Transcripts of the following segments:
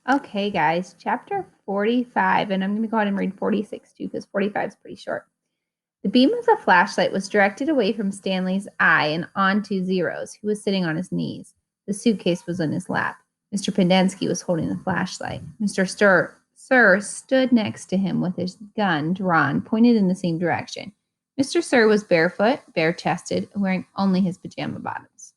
Okay, guys, chapter 45, and I'm going to go ahead and read 46 too because 45 is pretty short. The beam of the flashlight was directed away from Stanley's eye and onto Zero's, who was sitting on his knees. The suitcase was in his lap. Mr. Pendensky was holding the flashlight. Mr. Sir stood next to him with his gun drawn, pointed in the same direction. Mr. Sir was barefoot, bare-chested, wearing only his pajama bottoms.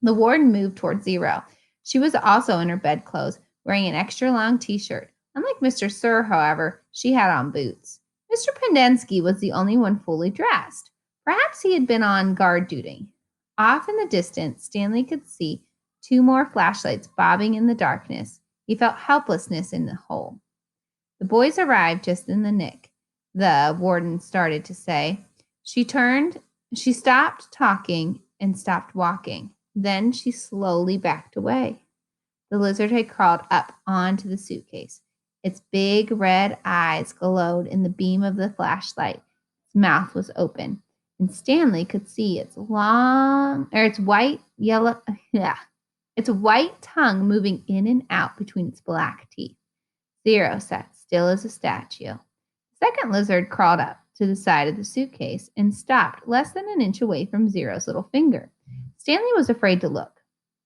The warden moved toward Zero. She was also in her bedclothes, wearing an extra long t-shirt. Unlike Mr. Sir, however, she had on boots. Mr. Pendensky was the only one fully dressed. Perhaps he had been on guard duty. Off in the distance, Stanley could see two more flashlights bobbing in the darkness. He felt helplessness in the hole. The boys arrived just in the nick, the warden started to say. She stopped talking and stopped walking. Then she slowly backed away. The lizard had crawled up onto the suitcase. Its big red eyes glowed in the beam of the flashlight. Its mouth was open, and Stanley could see its white tongue moving in and out between its black teeth. Zero sat still as a statue. The second lizard crawled up to the side of the suitcase and stopped less than an inch away from Zero's little finger. Stanley was afraid to look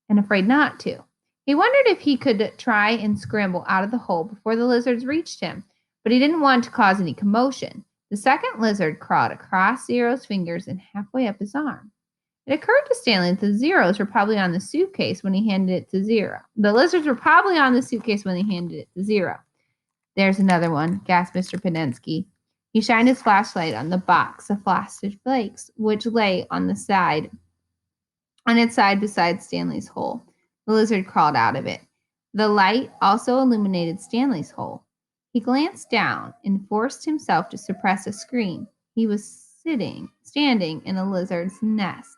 and afraid not to. He wondered if he could try and scramble out of the hole before the lizards reached him, but he didn't want to cause any commotion. The second lizard crawled across Zero's fingers and halfway up his arm. It occurred to Stanley that the zeros were probably on the suitcase when he handed it to Zero. The lizards were probably on the suitcase when he handed it to Zero. There's another one, gasped Mr. Pendensky. He shined his flashlight on the box of frosted flakes, which lay on its side beside Stanley's hole. The lizard crawled out of it. The light also illuminated Stanley's hole. He glanced down and forced himself to suppress a scream. He was standing in a lizard's nest.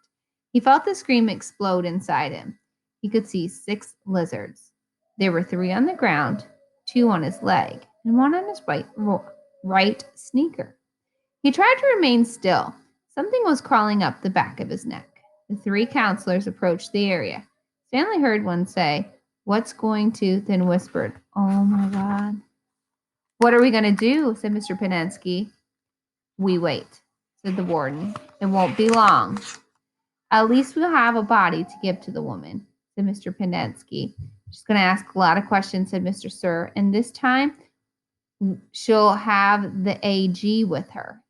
He felt the scream explode inside him. He could see 6 lizards. There were 3 on the ground, 2 on his leg, and 1 on his right sneaker. He tried to remain still. Something was crawling up the back of his neck. The 3 counselors approached the area. Stanley heard one say, "What's going to?" then whispered, "Oh my God." "What are we going to do?" said Mr. Pendensky. "We wait," said the warden. "It won't be long. At least we'll have a body to give to the woman," said Mr. Pendensky. "She's going to ask a lot of questions," said Mr. Sir, "and this time she'll have the AG with her."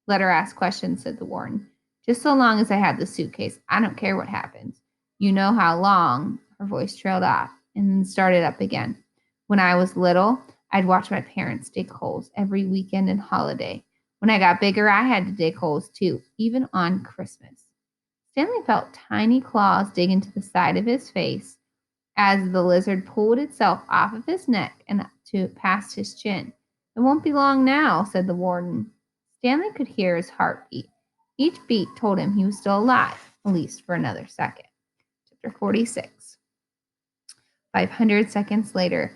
"Let her ask questions," said the warden. "Just so long as I have the suitcase. I don't care what happens. You know how long," her voice trailed off and then started up again. "When I was little, I'd watch my parents dig holes every weekend and holiday. When I got bigger, I had to dig holes too, even on Christmas." Stanley felt tiny claws dig into the side of his face as the lizard pulled itself off of his neck and past his chin. "It won't be long now," said the warden. Stanley could hear his heartbeat. Each beat told him he was still alive, at least for another second. Chapter 46. 500 seconds later,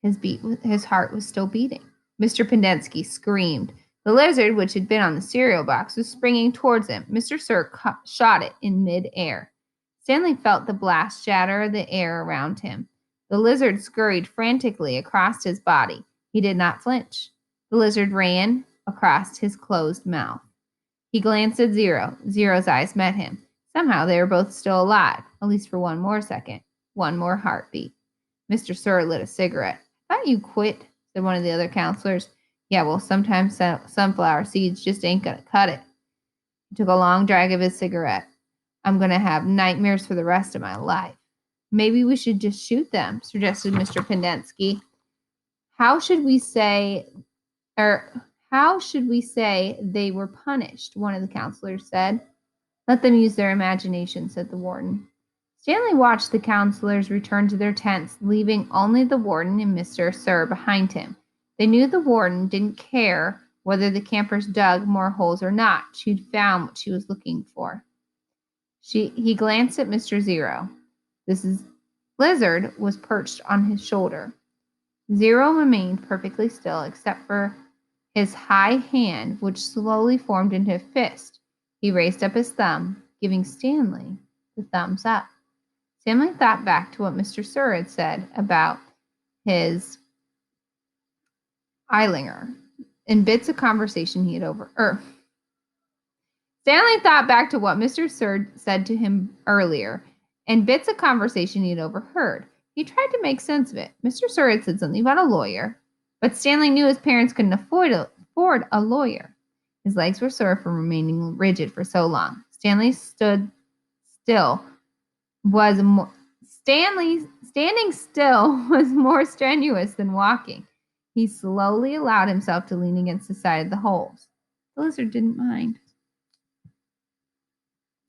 his heart was still beating. Mr. Pendensky screamed. The lizard, which had been on the cereal box, was springing towards him. Mr. Sir shot it in mid-air. Stanley felt the blast shatter the air around him. The lizard scurried frantically across his body. He did not flinch. The lizard ran across his closed mouth. He glanced at Zero. Zero's eyes met him. Somehow they were both still alive, at least for one more second. One more heartbeat. Mr. Sir lit a cigarette. "I thought you quit," said one of the other counselors. "Yeah, well, sometimes sunflower seeds just ain't gonna cut it." He took a long drag of his cigarette. "I'm gonna have nightmares for the rest of my life." "Maybe we should just shoot them," suggested Mr. Pendensky. How should we say they were punished?" one of the counselors said. "Let them use their imagination," said the warden. Stanley watched the counselors return to their tents, leaving only the warden and Mr. Sir behind him. They knew the warden didn't care whether the campers dug more holes or not. She'd found what she was looking for. He glanced at Mr. Zero. This lizard was perched on his shoulder. Zero remained perfectly still except for his high hand, which slowly formed into a fist. He raised up his thumb, giving Stanley the thumbs up. Stanley thought back to what Mr. Sir had said about his Eilinger in bits of conversation he had overheard. Stanley thought back to what Mr. Surd said to him earlier and bits of conversation he had overheard. He tried to make sense of it. Mr. Surd had said something about a lawyer, but Stanley knew his parents couldn't afford a lawyer. His legs were sore from remaining rigid for so long. Standing still was more strenuous than walking. He slowly allowed himself to lean against the side of the holes. The lizard didn't mind.